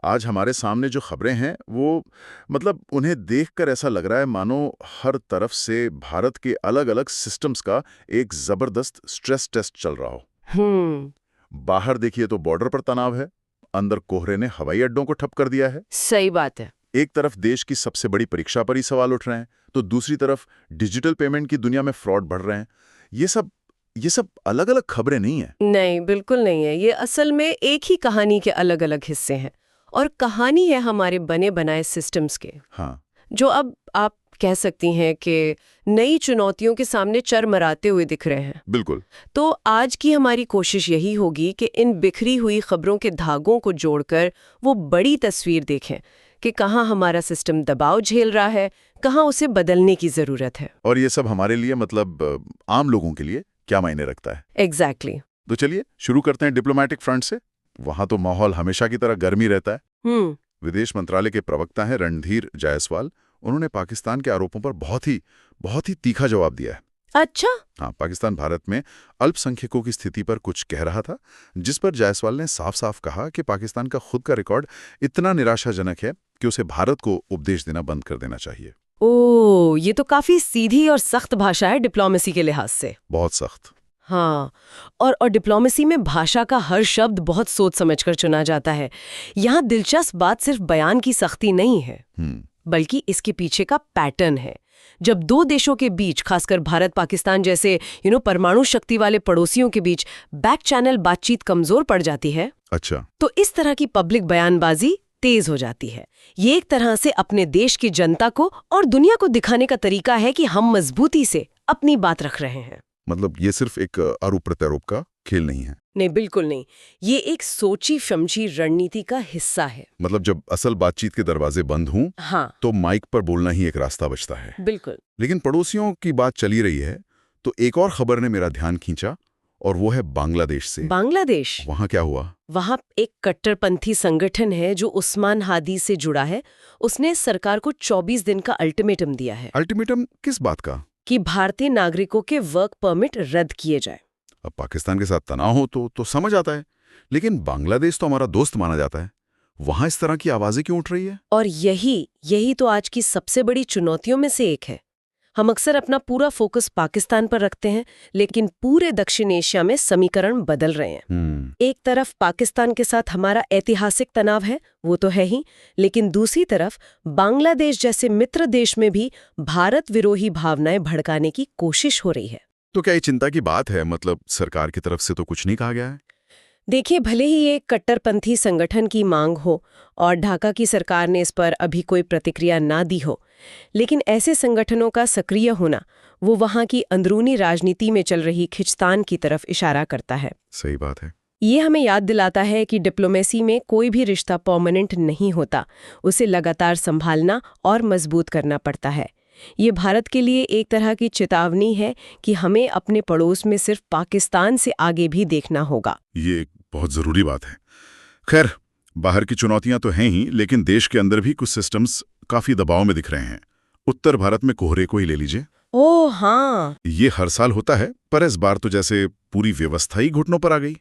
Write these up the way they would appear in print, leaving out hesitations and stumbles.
आज हमारे सामने जो खबरें हैं वो मतलब उन्हें देखकर ऐसा लग रहा है मानो हर तरफ से भारत के अलग-अलग सिस्टम्स का एक जबरदस्त स्ट्रेस टेस्ट चल रहा हो। हम्म। बाहर देखिए तो बॉर्डर पर तनाव है, अंदर कोहरे ने हवाई अड्डों को ठप कर दिया है। सही बात है। एक तरफ देश की सबसे बड़ी परीक्षा पर ही सवाल उठ रहे हैं, तो दूसरी तरफ डिजिटल पेमेंट की दुनिया में फ्रॉड बढ़ रहे हैं। ये सब अलग-अलग खबरें नहीं हैं। नहीं, बिल्कुल नहीं है। ये असल में एक ही कहानी के अलग अलग हिस्से हैं, और कहानी है हमारे बने बनाए सिस्टम्स के, हाँ, जो अब आप कह सकती हैं कि नई चुनौतियों के सामने चरमराते हुए दिख रहे हैं। बिल्कुल। तो आज की हमारी कोशिश यही होगी कि इन बिखरी हुई खबरों के धागों को जोड़कर वो बड़ी तस्वीर देखें कि कहाँ हमारा सिस्टम दबाव झेल रहा है, कहाँ उसे बदलने की जरूरत है। और ये सब हमारे लिए मतलब आम लोगों के लिए क्या मायने रखता है। एग्जैक्टली। तो चलिए शुरू करते हैं डिप्लोमेटिक फ्रंट से। वहां तो माहौल हमेशा की तरह गर्म ही रहता है। हम्म। विदेश मंत्रालय के प्रवक्ता हैं रणधीर जायसवाल। उन्होंने पाकिस्तान के आरोपों पर बहुत ही तीखा जवाब दिया है। अच्छा। हाँ, पाकिस्तान भारत में अल्पसंख्यकों की स्थिति पर कुछ कह रहा था, जिस पर जायसवाल ने साफ साफ कहा कि पाकिस्तान का खुद का रिकॉर्ड इतना निराशाजनक है कि उसे भारत को उपदेश देना बंद कर देना चाहिए। ओ, ये तो काफी सीधी और सख्त भाषा है डिप्लोमेसी के लिहाज से। बहुत सख्त। हाँ, और डिप्लोमेसी में भाषा का हर शब्द बहुत सोच समझकर चुना जाता है। यहाँ दिलचस्प बात सिर्फ बयान की सख्ती नहीं है, बल्कि इसके पीछे का पैटर्न है। जब दो देशों के बीच, खासकर भारत पाकिस्तान जैसे परमाणु शक्ति वाले पड़ोसियों के बीच बैक चैनल बातचीत कमजोर पड़ जाती है, अच्छा, तो इस तरह की पब्लिक बयानबाजी तेज हो जाती है। ये एक तरह से अपने देश की जनता को और दुनिया को दिखाने का तरीका है कि हम मजबूती से अपनी बात रख रहे हैं। मतलब ये सिर्फ एक आरोप प्रत्यारोप का खेल नहीं है। नहीं, बिल्कुल नहीं। ये एक सोची समझी रणनीति का हिस्सा है। मतलब जब असल बातचीत के दरवाजे बंद हों, हाँ, तो माइक पर बोलना ही एक रास्ता बचता है। बिल्कुल। लेकिन पड़ोसियों की बात चली रही है तो एक और खबर ने मेरा ध्यान खींचा, और वो है बांग्लादेश से। बांग्लादेश? वहां क्या हुआ? वहां एक कट्टरपंथी संगठन है जो उस्मान हादी से जुड़ा है। उसने सरकार को 24 दिन का अल्टीमेटम दिया है। अल्टीमेटम किस बात का? कि भारतीय नागरिकों के वर्क परमिट रद्द किए जाए। अब पाकिस्तान के साथ तनाव हो तो समझ आता है, लेकिन बांग्लादेश तो हमारा दोस्त माना जाता है। वहां इस तरह की आवाजें क्यों उठ रही है? और यही तो आज की सबसे बड़ी चुनौतियों में से एक है। हम अक्सर अपना पूरा फोकस पाकिस्तान पर रखते हैं, लेकिन पूरे दक्षिण एशिया में समीकरण बदल रहे हैं। एक तरफ पाकिस्तान के साथ हमारा ऐतिहासिक तनाव है, वो तो है ही, लेकिन दूसरी तरफ बांग्लादेश जैसे मित्र देश में भी भारत विरोधी भावनाएं भड़काने की कोशिश हो रही है। तो क्या ये चिंता की बात है? मतलब सरकार की तरफ से तो कुछ नहीं कहा गया है। देखिए, भले ही ये कट्टरपंथी संगठन की मांग हो और ढाका की सरकार ने इस पर अभी कोई प्रतिक्रिया ना दी हो, लेकिन ऐसे संगठनों का सक्रिय होना वो वहां की अंदरूनी राजनीति में चल रही खिंचतान की तरफ इशारा करता है। सही बात है। ये हमें याद दिलाता है कि डिप्लोमेसी में कोई भी रिश्ता परमानेंट नहीं होता, उसे लगातार संभालना और मजबूत करना पड़ता है। ये भारत के लिए एक तरह की चेतावनी है कि हमें अपने पड़ोस में सिर्फ पाकिस्तान से आगे भी देखना होगा। ये एक बहुत जरूरी बात है। खैर, बाहर की चुनौतियां तो हैं ही, लेकिन देश के अंदर भी कुछ सिस्टम्स काफी दबाव में दिख रहे हैं। उत्तर भारत में कोहरे को ही ले लीजिए। ओह हाँ, ये हर साल होता है, पर इस बार तो जैसे पूरी व्यवस्था ही घुटनों पर आ गई।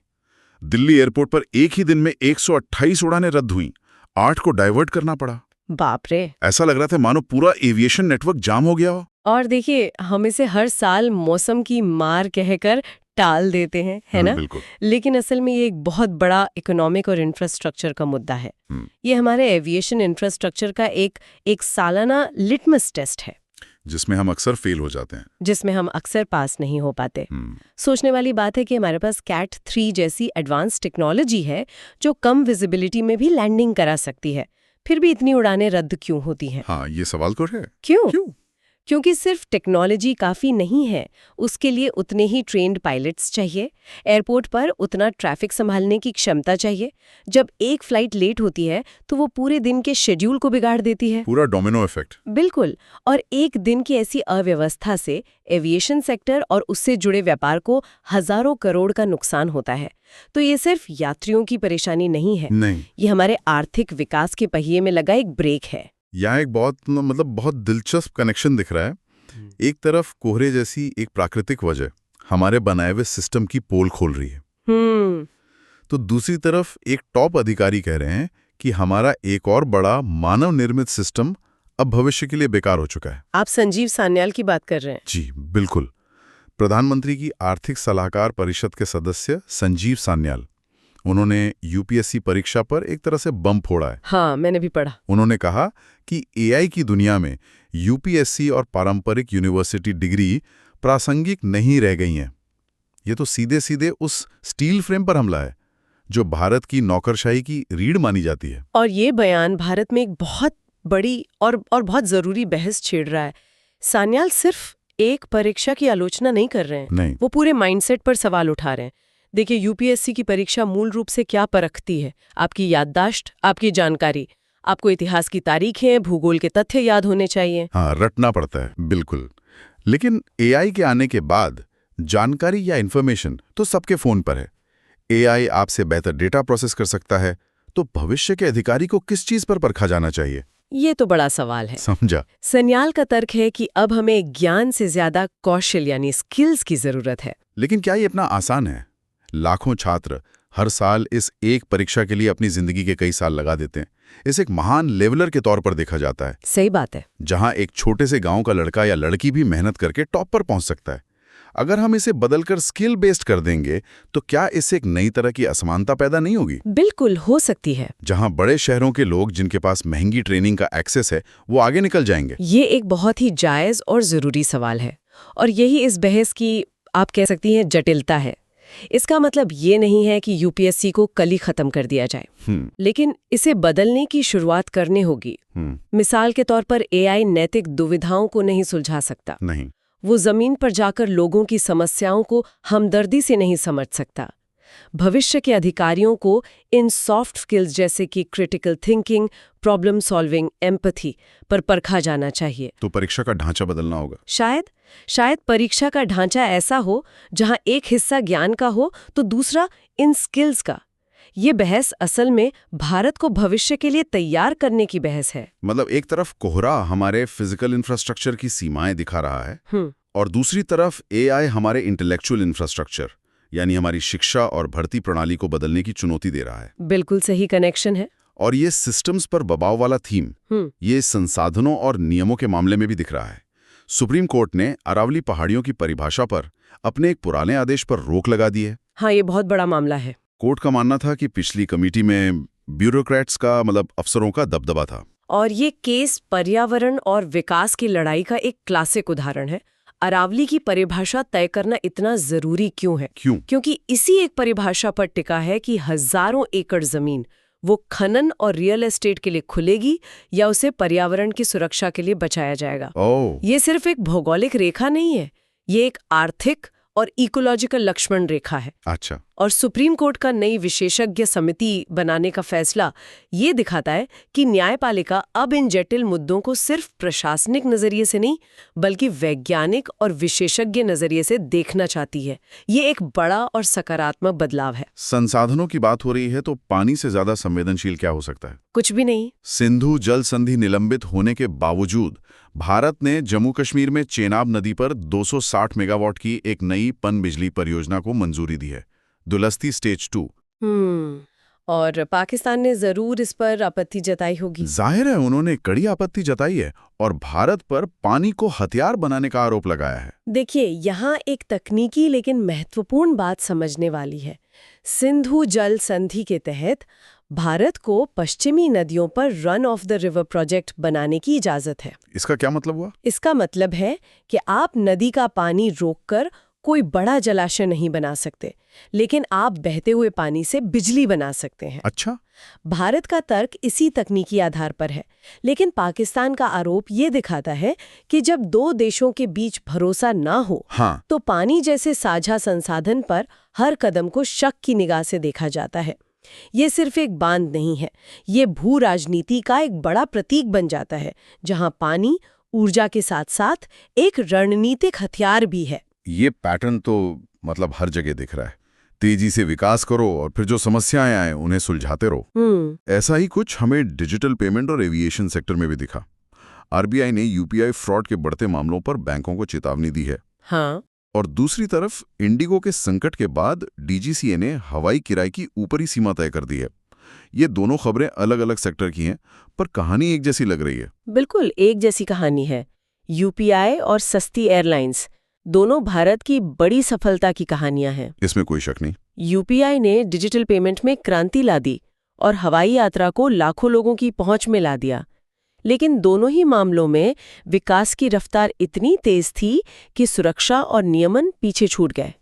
दिल्ली एयरपोर्ट पर एक ही दिन में 128 उड़ानें रद्द हुई, 8 को डाइवर्ट करना पड़ा। बाप रे। ऐसा लग रहा था मानो पूरा एविएशन नेटवर्क जाम हो गया हो। और देखिए, हम इसे हर साल मौसम की मार कहकर टाल देते हैं, है ना? बिल्कुल। लेकिन असल में ये एक बहुत बड़ा इकोनॉमिक और इंफ्रास्ट्रक्चर का मुद्दा है। ये हमारे एविएशन इंफ्रास्ट्रक्चर का एक सालाना लिटमस टेस्ट है, जिसमें हम अक्सर फेल हो जाते हैं, जिसमें हम अक्सर पास नहीं हो पाते। सोचने वाली बात है कि हमारे पास कैट 3 जैसी एडवांस टेक्नोलॉजी है जो कम विजिबिलिटी में भी लैंडिंग करा सकती है, फिर भी इतनी उड़ानें रद्द क्यों होती हैं? हाँ, ये सवाल तो है। क्यों? क्योंकि सिर्फ टेक्नोलॉजी काफ़ी नहीं है, उसके लिए उतने ही ट्रेन्ड पायलट्स चाहिए, एयरपोर्ट पर उतना ट्रैफिक संभालने की क्षमता चाहिए। जब एक फ्लाइट लेट होती है तो वो पूरे दिन के शेड्यूल को बिगाड़ देती है। पूरा डोमिनो इफेक्ट। बिल्कुल। और एक दिन की ऐसी अव्यवस्था से एविएशन सेक्टर और उससे जुड़े व्यापार को हजारों करोड़ का नुकसान होता है। तो ये सिर्फ यात्रियों की परेशानी नहीं है, ये हमारे आर्थिक विकास के पहिए में लगा एक ब्रेक है। यहाँ एक बहुत दिलचस्प कनेक्शन दिख रहा है। एक तरफ कोहरे जैसी एक प्राकृतिक वजह हमारे बनाए हुए सिस्टम की पोल खोल रही है, तो दूसरी तरफ एक टॉप अधिकारी कह रहे हैं कि हमारा एक और बड़ा मानव निर्मित सिस्टम अब भविष्य के लिए बेकार हो चुका है। आप संजीव सान्याल की बात कर रहे हैं? जी बिल्कुल। प्रधानमंत्री की आर्थिक सलाहकार परिषद के सदस्य संजीव सान्याल, उन्होंने यूपीएससी परीक्षा पर एक तरह से बम फोड़ा है। हाँ, मैंने भी पढ़ा। उन्होंने कहा कि एआई की दुनिया में यूपीएससी और पारंपरिक यूनिवर्सिटी डिग्री प्रासंगिक नहीं रह गई हैं। ये तो सीधे सीधे उस स्टील फ्रेम पर हमला है जो भारत की नौकरशाही की रीढ़ मानी जाती है। और ये बयान भारत में एक बहुत बड़ी और बहुत जरूरी बहस छेड़ रहा है। सान्याल सिर्फ एक परीक्षा की आलोचना नहीं कर रहे हैं, नहीं, वो पूरे माइंडसेट पर सवाल उठा रहे हैं। देखिए, यूपीएससी की परीक्षा मूल रूप से क्या परखती है? आपकी याददाश्त, आपकी जानकारी। आपको इतिहास की तारीखें, भूगोल के तथ्य याद होने चाहिए। हाँ, रटना पड़ता है, बिल्कुल। लेकिन एआई के आने के बाद जानकारी या इन्फॉर्मेशन तो सबके फोन पर है। एआई आपसे बेहतर डेटा प्रोसेस कर सकता है, तो भविष्य के अधिकारी को किस चीज पर परखा जाना चाहिए? ये तो बड़ा सवाल है। समझा। सान्याल का तर्क है कि अब हमें ज्ञान से ज्यादा कौशल यानी स्किल्स की जरूरत है। लेकिन क्या ये इतना आसान है? लाखों छात्र हर साल इस एक परीक्षा के लिए अपनी जिंदगी के कई साल लगा देते हैं। इसे एक महान लेवलर के तौर पर देखा जाता है। सही बात है। जहां एक छोटे से गांव का लड़का या लड़की भी मेहनत करके टॉप पर पहुंच सकता है। अगर हम इसे बदलकर स्किल बेस्ड कर देंगे तो क्या इससे एक नई तरह की असमानता पैदा नहीं होगी? बिल्कुल हो सकती है। जहां बड़े शहरों के लोग जिनके पास महंगी ट्रेनिंग का एक्सेस है वो आगे निकल जाएंगे। ये एक बहुत ही जायज और जरूरी सवाल है, और यही इस बहस की, आप कह सकती हैं, जटिलता है। इसका मतलब ये नहीं है कि यूपीएससी को कल ही खत्म कर दिया जाए, लेकिन इसे बदलने की शुरुआत करनी होगी। मिसाल के तौर पर एआई नैतिक दुविधाओं को नहीं सुलझा सकता। नहीं, वो जमीन पर जाकर लोगों की समस्याओं को हमदर्दी से नहीं समझ सकता। भविष्य के अधिकारियों को इन सॉफ्ट स्किल्स जैसे कि critical thinking, problem solving, empathy पर परखा जाना चाहिए। तो परीक्षा का ढांचा बदलना होगा। शायद परीक्षा का ढांचा ऐसा हो जहां एक हिस्सा ज्ञान का हो तो दूसरा इन स्किल्स का। ये बहस असल में भारत को भविष्य के लिए तैयार करने की बहस है। मतलब एक तरफ कोहरा हमारे फिजिकल इंफ्रास्ट्रक्चर की सीमाएं दिखा रहा है और दूसरी तरफ एआई हमारे इंटेलेक्चुअल इंफ्रास्ट्रक्चर यानी हमारी शिक्षा और भर्ती प्रणाली को बदलने की चुनौती दे रहा है। बिल्कुल सही कनेक्शन है। और ये सिस्टम्स पर दबाव वाला थीम ये संसाधनों और नियमों के मामले में भी दिख रहा है। सुप्रीम कोर्ट ने अरावली पहाड़ियों की परिभाषा पर अपने एक पुराने आदेश पर रोक लगा दी है। हाँ, ये बहुत बड़ा मामला है। कोर्ट का मानना था कि पिछली कमेटी में ब्यूरोक्रेट्स का मतलब अफसरों का दबदबा था। और ये केस पर्यावरण और विकास की लड़ाई का एक क्लासिक उदाहरण है। अरावली की परिभाषा तय करना इतना जरूरी क्यों है? क्योंकि इसी एक परिभाषा पर टिका है कि हजारों एकड़ जमीन वो खनन और रियल एस्टेट के लिए खुलेगी या उसे पर्यावरण की सुरक्षा के लिए बचाया जाएगा। ये सिर्फ एक भौगोलिक रेखा नहीं है, ये एक आर्थिक और इकोलॉजिकल लक्ष्मण रेखा है। अच्छा। और सुप्रीम कोर्ट का नई विशेषज्ञ समिति बनाने का फैसला ये दिखाता है कि न्यायपालिका अब इन जटिल मुद्दों को सिर्फ प्रशासनिक नजरिए से नहीं बल्कि वैज्ञानिक और विशेषज्ञ नजरिए से देखना चाहती है। ये एक बड़ा और सकारात्मक बदलाव है। संसाधनों की बात हो रही है तो पानी से ज्यादा संवेदनशील क्या हो सकता है? कुछ भी नहीं। सिंधु जल संधि निलंबित होने के बावजूद भारत ने जम्मू कश्मीर में चेनाब नदी पर 260 मेगावाट की एक नई पन बिजली परियोजना को मंजूरी दी है, दुलस्ती स्टेज 2। और पाकिस्तान ने जरूर इस पर आपत्ति जताई होगी। जाहिर है उन्होंने कड़ी आपत्ति जताई है और भारत पर पानी को हथियार बनाने का आरोप लगाया है। देखिए, यहाँ एक तकनीकी लेकिन महत्वपूर्ण बात समझने वाली है। सिंधु जल संधि के तहत भारत को पश्चिमी नदियों पर run of the river project बनाने की इजाजत है। इसका क्या मतलब हुआ? इसका मतलब है कि आप नदी का पानी रोककर कोई बड़ा जलाशय नहीं बना सकते, लेकिन आप बहते हुए पानी से बिजली बना सकते हैं। अच्छा। भारत का तर्क इसी तकनीकी आधार पर है, लेकिन पाकिस्तान का आरोप ये दिखाता है कि जब दो देशों के बीच भरोसा ना हो तो पानी जैसे साझा संसाधन पर हर कदम को शक की निगाह से देखा जाता है। ये सिर्फ एक बांध नहीं है, ये भू राजनीति का एक बड़ा प्रतीक बन जाता है, जहां पानी ऊर्जा के साथ साथ एक रणनीतिक हथियार भी है। ये पैटर्न तो मतलब हर जगह दिख रहा है। तेजी से विकास करो और फिर जो समस्याएं आए उन्हें सुलझाते रहो। ऐसा ही कुछ हमें डिजिटल पेमेंट और एविएशन सेक्टर में भी दिखा। आरबीआई ने यूपीआई फ्रॉड के बढ़ते मामलों पर बैंकों को चेतावनी दी है। हाँ। और दूसरी तरफ इंडिगो के संकट के बाद डीजीसीए ने हवाई किराए की ऊपरी सीमा तय कर दी है। ये दोनों खबरें अलग अलग सेक्टर की हैं, पर कहानी एक जैसी लग रही है। बिल्कुल एक जैसी कहानी है। यूपीआई और सस्ती एयरलाइंस दोनों भारत की बड़ी सफलता की कहानियां हैं। इसमें कोई शक नहीं। यूपीआई ने डिजिटल पेमेंट में क्रांति ला दी और हवाई यात्रा को लाखों लोगों की पहुंच में ला दिया। लेकिन दोनों ही मामलों में विकास की रफ्तार इतनी तेज थी कि सुरक्षा और नियमन पीछे छूट गए।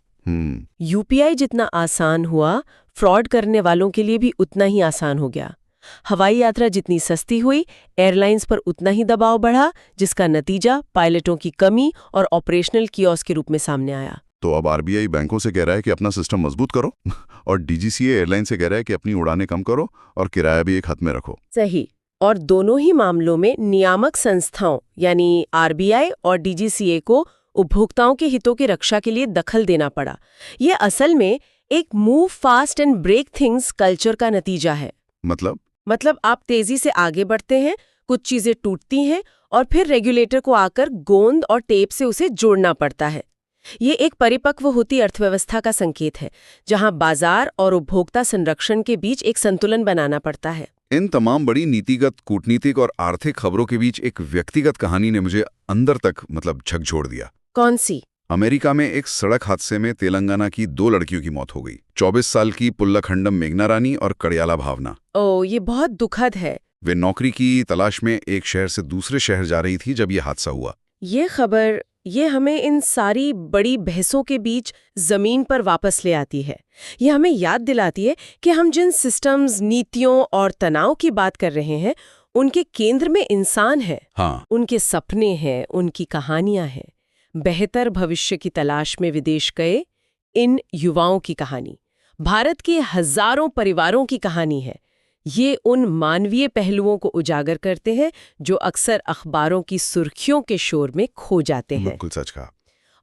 यूपीआई जितना आसान हुआ, फ्रॉड करने वालों के लिए भी उतना ही आसान हो गया। हवाई यात्रा जितनी सस्ती हुई, एयरलाइंस पर उतना ही दबाव बढ़ा, जिसका नतीजा पायलटों की कमी और ऑपरेशनल कियोस के रूप में सामने आया। तो अब आरबीआई बैंकों से कह रहा है कि अपना सिस्टम मजबूत करो और डीजीसीए एयरलाइन से कह रहा है कि अपनी उड़ानें कम करो और किराया भी एक हाथ में रखो। सही। और दोनों ही मामलों में नियामक संस्थाओं यानी आरबीआई और डीजीसीए को उपभोक्ताओं के हितों की रक्षा के लिए दखल देना पड़ा। ये असल में एक move fast and break things culture का नतीजा है। मतलब आप तेजी से आगे बढ़ते हैं, कुछ चीजें टूटती हैं और फिर रेगुलेटर को आकर गोंद और टेप से उसे जोड़ना पड़ता है। ये एक परिपक्व होती अर्थव्यवस्था का संकेत है, जहां बाजार और उपभोक्ता संरक्षण के बीच एक संतुलन बनाना पड़ता है। इन तमाम बड़ी नीतिगत, कूटनीतिक और आर्थिक खबरों के बीच एक व्यक्तिगत कहानी ने मुझे अंदर तक झकझोर दिया। कौन सी? अमेरिका में एक सड़क हादसे में तेलंगाना की 2 लड़कियों की मौत हो गई। 24 साल की पुल्लाखंडम मेघना रानी और कड़याला भावना। ये बहुत दुखद है। वे नौकरी की तलाश में एक शहर से दूसरे शहर जा रही थी जब ये हादसा हुआ। ये खबर हमें इन सारी बड़ी बहसों के बीच जमीन पर वापस ले आती है। ये हमें याद दिलाती है कि हम जिन सिस्टम्स, नीतियों और तनाव की बात कर रहे हैं, उनके केंद्र में इंसान है। हाँ। उनके सपने हैं, उनकी कहानियां हैं। बेहतर भविष्य की तलाश में विदेश गए इन युवाओं की कहानी भारत के हजारों परिवारों की कहानी है। ये उन मानवीय पहलुओं को उजागर करते हैं जो अक्सर अखबारों की सुर्खियों के शोर में खो जाते हैं। बिल्कुल सच कहा।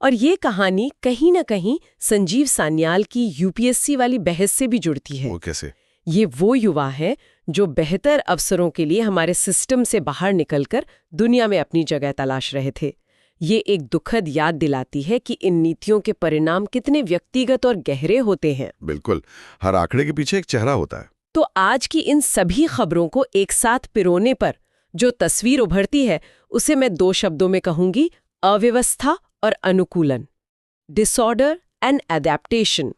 और ये कहानी कहीं न कहीं संजीव सान्याल की यूपीएससी वाली बहस से भी जुड़ती है। वो कैसे? ये वो युवा है जो बेहतर अवसरों के लिए हमारे सिस्टम से बाहर निकलकर दुनिया में अपनी जगह तलाश रहे थे। ये एक दुखद याद दिलाती है कि इन नीतियों के परिणाम कितने व्यक्तिगत और गहरे होते हैं। बिल्कुल, हर आंकड़े के पीछे एक चेहरा होता है। तो आज की इन सभी खबरों को एक साथ पिरोने पर जो तस्वीर उभरती है, उसे मैं 2 शब्दों में कहूंगी: अव्यवस्था और अनुकूलन। Disorder and adaptation.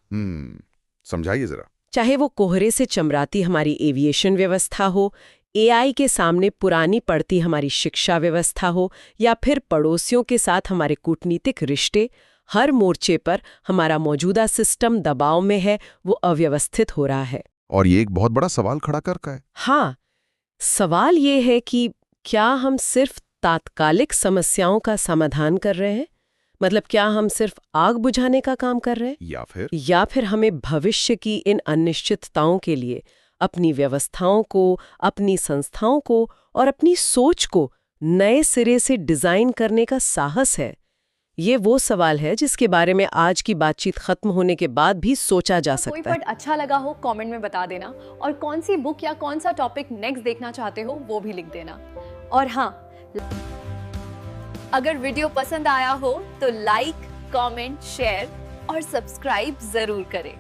समझाइए जरा। चाहे वो कोहरे से चमराती हमारी एविएशन व्यवस्था हो, एआई के सामने पुरानी पड़ती हमारी शिक्षा व्यवस्था हो, या फिर पड़ोसियों के साथ हमारे कूटनीतिक रिश्ते, हर मोर्चे पर हमारा मौजूदा सिस्टम दबाव में है, वो अव्यवस्थित हो रहा है। और ये एक बहुत बड़ा सवाल खड़ा करता है। हाँ, सवाल ये है कि क्या हम सिर्फ तात्कालिक समस्याओं का समाधान कर रहे हैं? मतलब क्या हम सिर्फ आग बुझाने का काम कर रहे हैं? या फिर हमें भविष्य की इन अनिश्चितताओं के लिए अपनी व्यवस्थाओं को, अपनी संस्थाओं को और अपनी सोच को नए सिरे से डिजाइन करने का साहस है? ये वो सवाल है जिसके बारे में आज की बातचीत खत्म होने के बाद भी सोचा जा सकता है। कोई पार्ट अच्छा लगा हो कमेंट में बता देना, और कौन सी बुक या कौन सा टॉपिक नेक्स्ट देखना चाहते हो वो भी लिख देना। और हाँ, अगर वीडियो पसंद आया हो तो लाइक, कमेंट, शेयर और सब्सक्राइब जरूर करें।